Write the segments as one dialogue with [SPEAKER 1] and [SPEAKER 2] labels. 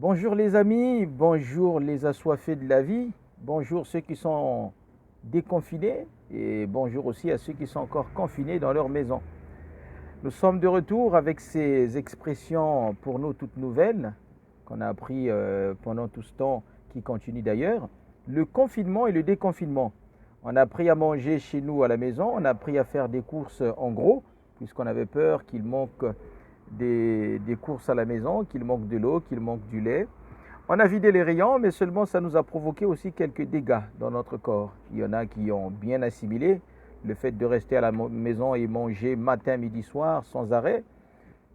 [SPEAKER 1] Bonjour les amis, bonjour les assoiffés de la vie, bonjour ceux qui sont déconfinés et bonjour aussi à ceux qui sont encore confinés dans leur maison. Nous sommes de retour avec ces expressions pour nous toutes nouvelles qu'on a appris pendant tout ce temps qui continue d'ailleurs. Le confinement et le déconfinement. On a appris à manger chez nous à la maison, on a appris à faire des courses en gros puisqu'on avait peur qu'il manque des courses à la maison, qu'il manque de l'eau, qu'il manque du lait. On a vidé les rayons, mais seulement ça nous a provoqué aussi quelques dégâts dans notre corps. Il y en a qui ont bien assimilé le fait de rester à la maison et manger matin, midi, soir sans arrêt.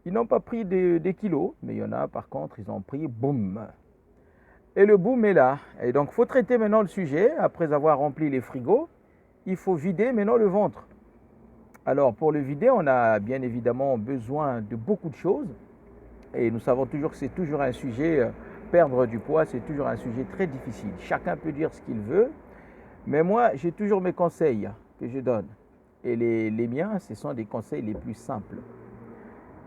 [SPEAKER 1] Ils n'ont pas pris des kilos, mais il y en a par contre, ils ont pris boum. Et le boom est là. Et donc, il faut traiter maintenant le sujet. Après avoir rempli les frigos, il faut vider maintenant le ventre. Alors, pour le vider, on a bien évidemment besoin de beaucoup de choses. Et nous savons toujours que c'est toujours un sujet, perdre du poids, c'est toujours un sujet très difficile. Chacun peut dire ce qu'il veut, mais moi, j'ai toujours mes conseils que je donne. Et les miens, ce sont des conseils les plus simples.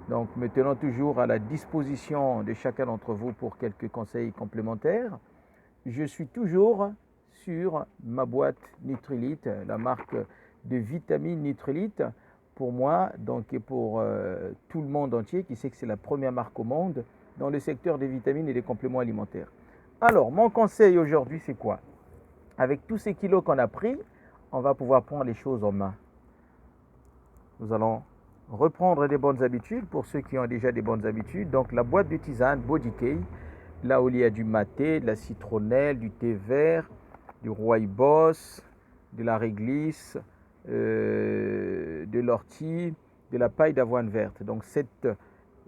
[SPEAKER 1] Donc, me tenant toujours à la disposition de chacun d'entre vous pour quelques conseils complémentaires. Je suis toujours sur ma boîte Nutrilite, la marque de vitamines Nutrilite, pour moi, donc, et pour tout le monde entier qui sait que c'est la première marque au monde dans le secteur des vitamines et des compléments alimentaires. Alors, mon conseil aujourd'hui, c'est quoi? Avec tous ces kilos qu'on a pris, on va pouvoir prendre les choses en main. Nous allons reprendre des bonnes habitudes pour ceux qui ont déjà des bonnes habitudes. Donc, la boîte de tisane Body Key, là où il y a du maté, de la citronnelle, du thé vert, du rooibos, de la réglisse, de l'ortie, de la paille d'avoine verte. Donc cette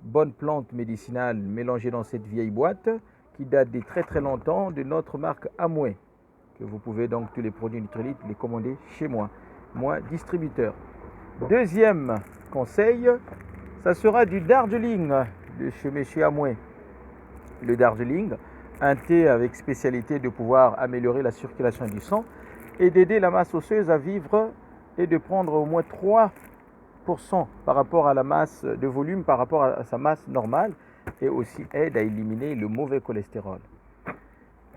[SPEAKER 1] bonne plante médicinale mélangée dans cette vieille boîte qui date de très très longtemps de notre marque Amway, que vous pouvez donc tous les produits Nutrilite les commander chez moi, distributeur. Deuxième conseil, ça sera du Darjeeling de chez monsieur Amway. Le Darjeeling, un thé avec spécialité de pouvoir améliorer la circulation du sang et d'aider la masse osseuse à vivre et de prendre au moins 3% par rapport à la masse de volume, par rapport à sa masse normale, et aussi aide à éliminer le mauvais cholestérol.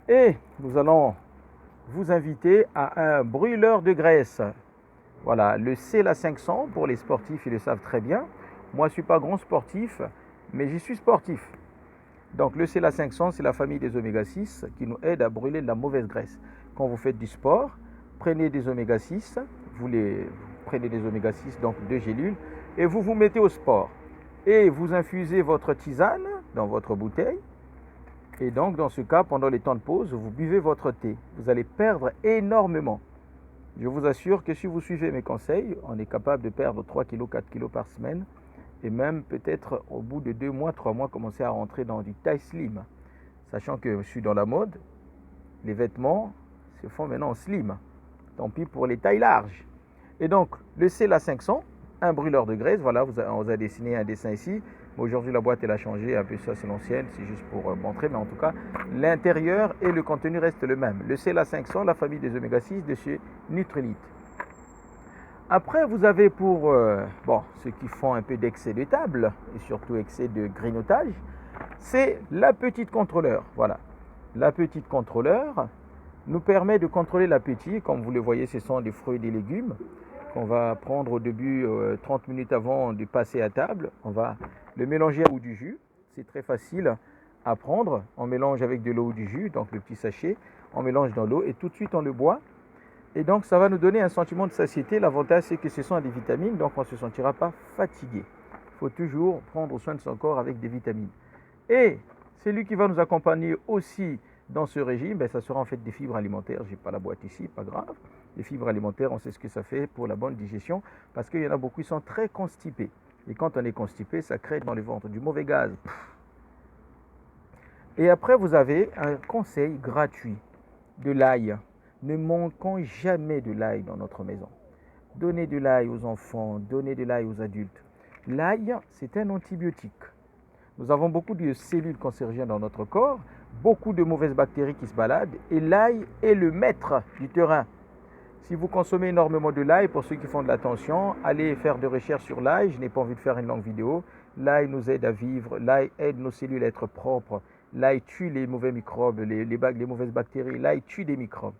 [SPEAKER 1] Et nous allons vous inviter à un brûleur de graisse. Voilà, le CELA 500 pour les sportifs, ils le savent très bien. Moi, je ne suis pas grand sportif, mais j'y suis sportif. Donc le CELA 500, c'est la famille des oméga 6 qui nous aide à brûler de la mauvaise graisse. Quand vous faites du sport, prenez des oméga 6, prenez des oméga 6, donc 2 gélules, et vous vous mettez au sport. Et vous infusez votre tisane dans votre bouteille. Et donc dans ce cas, pendant les temps de pause, vous buvez votre thé. Vous allez perdre énormément. Je vous assure que si vous suivez mes conseils, on est capable de perdre 3 kg, 4 kg par semaine. Et même peut-être au bout de 2 mois, 3 mois, commencer à rentrer dans du taille slim. Sachant que je suis dans la mode, les vêtements se font maintenant en slim. Tant pis pour les tailles larges. Et donc, le CELA 500, un brûleur de graisse. Voilà, on vous a dessiné un dessin ici. Aujourd'hui, la boîte, elle a changé. Un peu ça, c'est l'ancienne. C'est juste pour montrer. Mais en tout cas, l'intérieur et le contenu restent le même. Le CELA 500, la famille des oméga 6 de chez Nutrilite. Après, vous avez pour ceux qui font un peu d'excès de table et surtout excès de grignotage, c'est la petite contrôleur. Voilà, la petite contrôleur nous permet de contrôler l'appétit. Comme vous le voyez, ce sont des fruits et des légumes qu'on va prendre au début 30 minutes avant de passer à table. On va le mélanger à l'eau ou du jus. C'est très facile à prendre. On mélange avec de l'eau ou du jus, donc le petit sachet. On mélange dans l'eau et tout de suite on le boit. Et donc, ça va nous donner un sentiment de satiété. L'avantage, c'est que ce sont des vitamines, donc on ne se sentira pas fatigué. Il faut toujours prendre soin de son corps avec des vitamines. Et celui qui va nous accompagner aussi dans ce régime, ça sera en fait des fibres alimentaires. Je n'ai pas la boîte ici, pas grave. Les fibres alimentaires, on sait ce que ça fait pour la bonne digestion, parce qu'il y en a beaucoup qui sont très constipés. Et quand on est constipé, ça crée dans le ventre du mauvais gaz. Et après, vous avez un conseil gratuit de l'ail. Ne manquons jamais de l'ail dans notre maison. Donnez de l'ail aux enfants, donnez de l'ail aux adultes. L'ail, c'est un antibiotique. Nous avons beaucoup de cellules cancérigènes dans notre corps, beaucoup de mauvaises bactéries qui se baladent, et l'ail est le maître du terrain. Si vous consommez énormément de l'ail, pour ceux qui font de la tension, allez faire des recherches sur l'ail. Je n'ai pas envie de faire une longue vidéo. L'ail nous aide à vivre, l'ail aide nos cellules à être propres, L'ail tue les mauvais microbes, les mauvaises bactéries. L'ail tue des microbes.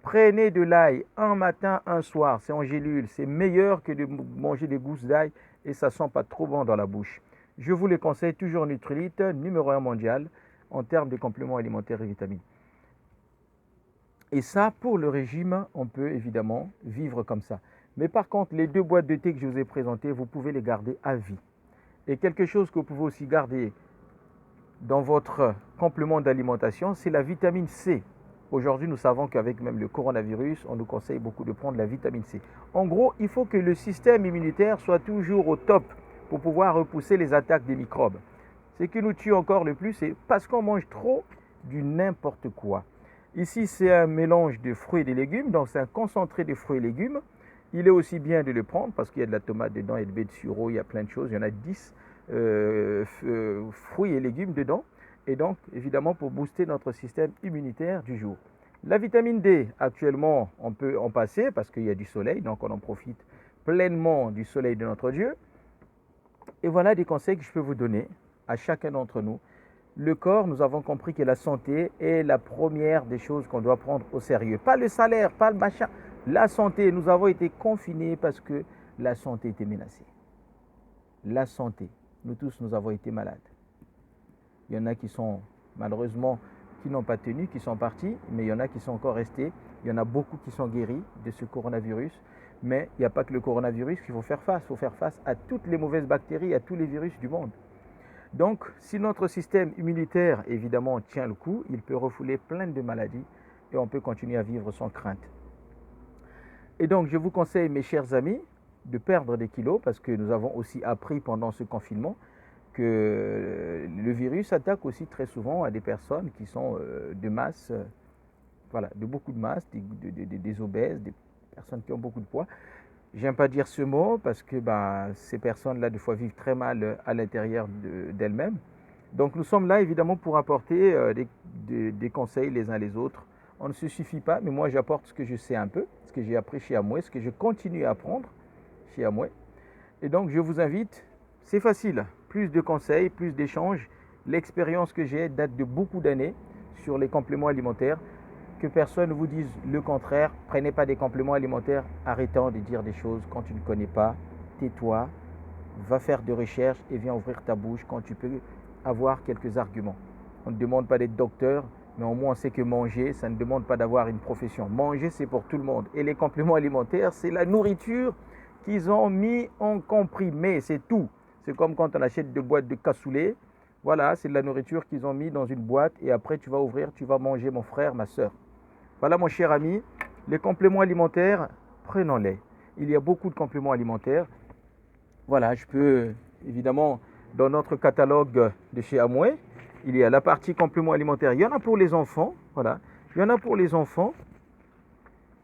[SPEAKER 1] Prenez de l'ail un matin, un soir. C'est en gélule. C'est meilleur que de manger des gousses d'ail et ça sent pas trop bon dans la bouche. Je vous le conseille, toujours Nutrilite, numéro 1 mondial en termes de compléments alimentaires et vitamines. Et ça, pour le régime, on peut évidemment vivre comme ça. Mais par contre, les 2 boîtes de thé que je vous ai présentées, vous pouvez les garder à vie. Et quelque chose que vous pouvez aussi garder dans votre complément d'alimentation, c'est la vitamine C. Aujourd'hui, nous savons qu'avec même le coronavirus, on nous conseille beaucoup de prendre la vitamine C. En gros, il faut que le système immunitaire soit toujours au top pour pouvoir repousser les attaques des microbes. Ce qui nous tue encore le plus, c'est parce qu'on mange trop du n'importe quoi. Ici, c'est un mélange de fruits et de légumes, donc c'est un concentré de fruits et légumes. Il est aussi bien de le prendre parce qu'il y a de la tomate dedans, il y a de baies de sureau, il y a plein de choses. Il y en a 10 fruits et légumes dedans. Et donc, évidemment, pour booster notre système immunitaire du jour. La vitamine D, actuellement, on peut en passer parce qu'il y a du soleil, donc on en profite pleinement du soleil de notre Dieu. Et voilà des conseils que je peux vous donner à chacun d'entre nous. Le corps, nous avons compris que la santé est la première des choses qu'on doit prendre au sérieux. Pas le salaire, pas le machin. La santé, nous avons été confinés parce que la santé était menacée. La santé, nous tous, nous avons été malades. Il y en a qui sont, malheureusement, qui n'ont pas tenu, qui sont partis, mais il y en a qui sont encore restés. Il y en a beaucoup qui sont guéris de ce coronavirus. Mais il n'y a pas que le coronavirus qu'il faut faire face. Il faut faire face à toutes les mauvaises bactéries, à tous les virus du monde. Donc, si notre système immunitaire, évidemment, tient le coup, il peut refouler plein de maladies et on peut continuer à vivre sans crainte. Et donc, je vous conseille, mes chers amis, de perdre des kilos parce que nous avons aussi appris pendant ce confinement que le virus attaque aussi très souvent à des personnes qui sont de masse, de beaucoup de masse, des obèses, des personnes qui ont beaucoup de poids. J'aime pas dire ce mot parce que ces personnes-là, des fois, vivent très mal à l'intérieur d'elles-mêmes. Donc, nous sommes là, évidemment, pour apporter des conseils les uns les autres. On ne se suffit pas, mais moi, j'apporte ce que je sais un peu, ce que j'ai appris chez Amway, ce que je continue à apprendre chez Amway. Et donc, je vous invite, c'est facile, plus de conseils, plus d'échanges. L'expérience que j'ai date de beaucoup d'années sur les compléments alimentaires. Que personne ne vous dise le contraire. Prenez pas des compléments alimentaires, arrêtant de dire des choses quand tu ne connais pas. Tais-toi, va faire des recherches et viens ouvrir ta bouche quand tu peux avoir quelques arguments. On ne demande pas d'être docteur, mais au moins on sait que manger, ça ne demande pas d'avoir une profession. Manger, c'est pour tout le monde. Et les compléments alimentaires, c'est la nourriture qu'ils ont mis en comprimé, c'est tout. C'est comme quand on achète des boîtes de cassoulet. Voilà, c'est de la nourriture qu'ils ont mis dans une boîte et après tu vas ouvrir, tu vas manger, mon frère, ma soeur. Voilà, mon cher ami, les compléments alimentaires, prenons-les. Il y a beaucoup de compléments alimentaires. Voilà, je peux, évidemment, dans notre catalogue de chez Amway, il y a la partie compléments alimentaires. Il y en a pour les enfants, voilà. Il y en a pour les enfants.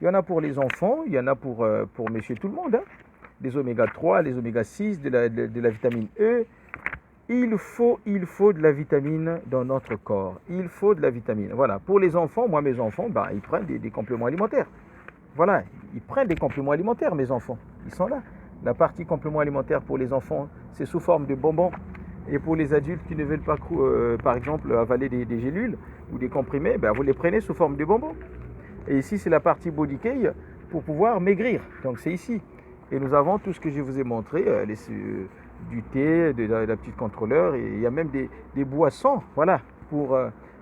[SPEAKER 1] Il y en a pour les enfants, il y en a pour monsieur tout le monde. Les oméga 3, les oméga 6, de la vitamine E. Il faut de la vitamine dans notre corps. Il faut de la vitamine. Voilà. Pour les enfants, moi, mes enfants, ils prennent des compléments alimentaires. Voilà. Ils prennent des compléments alimentaires, mes enfants. Ils sont là. La partie compléments alimentaires pour les enfants, c'est sous forme de bonbons. Et pour les adultes qui ne veulent pas, par exemple, avaler des gélules ou des comprimés, vous les prenez sous forme de bonbons. Et ici, c'est la partie body care pour pouvoir maigrir. Donc, c'est ici. Et nous avons tout ce que je vous ai montré, du thé, de la petite contrôleur, et il y a même des boissons, voilà, pour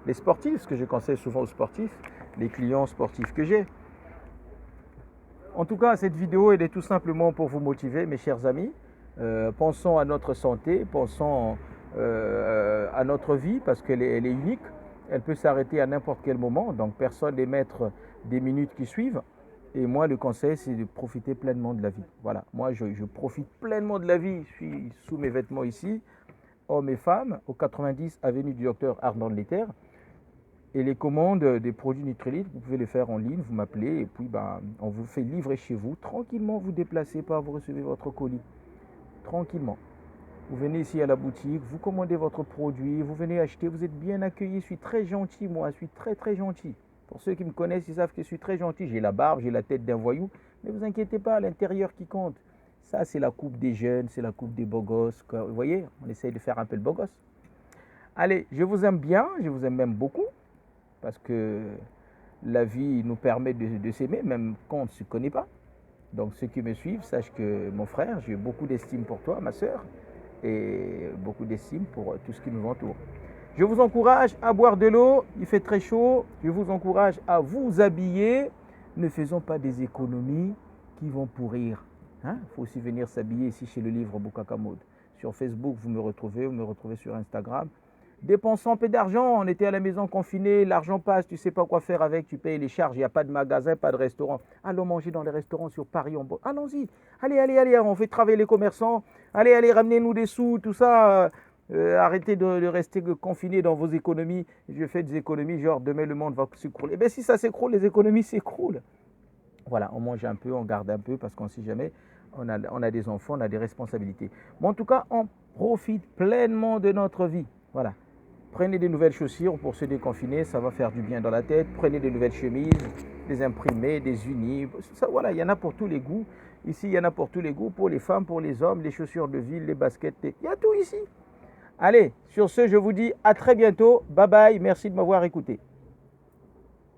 [SPEAKER 1] les sportifs, ce que je conseille souvent aux sportifs, les clients sportifs que j'ai. En tout cas, cette vidéo, elle est tout simplement pour vous motiver, mes chers amis. Pensons à notre santé, pensons à notre vie, parce qu'elle est unique. Elle peut s'arrêter à n'importe quel moment, donc personne n'est maître des minutes qui suivent. Et moi, le conseil, c'est de profiter pleinement de la vie. Voilà, moi, je profite pleinement de la vie. Je suis sous mes vêtements ici, hommes et femmes, au 90 avenue du docteur Arnaud Letter. Et les commandes des produits Nutrilite, vous pouvez les faire en ligne, vous m'appelez, et puis on vous fait livrer chez vous. Tranquillement, vous déplacez pas, vous recevez votre colis. Tranquillement. Vous venez ici à la boutique, vous commandez votre produit, vous venez acheter, vous êtes bien accueillis. Je suis très gentil, moi, je suis très très gentil. Pour ceux qui me connaissent, ils savent que je suis très gentil. J'ai la barbe, j'ai la tête d'un voyou. Mais vous inquiétez pas, l'intérieur qui compte. Ça, c'est la coupe des jeunes, c'est la coupe des beaux gosses. Vous voyez, on essaye de faire un peu le beau gosse. Allez, je vous aime bien, je vous aime même beaucoup, parce que la vie nous permet de s'aimer, même quand on ne se connaît pas. Donc ceux qui me suivent, sachent que mon frère, j'ai beaucoup d'estime pour toi, ma sœur, et beaucoup d'estime pour tout ce qui nous entoure. Je vous encourage à boire de l'eau, il fait très chaud. Je vous encourage à vous habiller. Ne faisons pas des économies qui vont pourrir. Il faut aussi venir s'habiller ici chez le livre Bukaka Mode. Sur Facebook, vous me retrouvez sur Instagram. Dépensons un peu d'argent, on était à la maison confiné, l'argent passe, tu ne sais pas quoi faire avec, tu payes les charges, il n'y a pas de magasin, pas de restaurant. Allons manger dans les restaurants sur Paris. Allons-y, allez, on fait travailler les commerçants, allez, ramenez-nous des sous, tout ça. Arrêtez de rester confiné dans vos économies. Je fais des économies, genre demain le monde va s'écrouler. Eh si ça s'écroule, les économies s'écroulent. Voilà, on mange un peu, on garde un peu, parce qu'on ne sait jamais, on a des enfants, on a des responsabilités. Mais en tout cas, on profite pleinement de notre vie. Voilà. Prenez des nouvelles chaussures pour se déconfiner, ça va faire du bien dans la tête. Prenez des nouvelles chemises, des imprimés, des unis. Ça, voilà, il y en a pour tous les goûts. Ici, il y en a pour tous les goûts, pour les femmes, pour les hommes, les chaussures de ville, les baskets. Il y a tout ici. Allez, sur ce, je vous dis à très bientôt. Bye bye, merci de m'avoir écouté.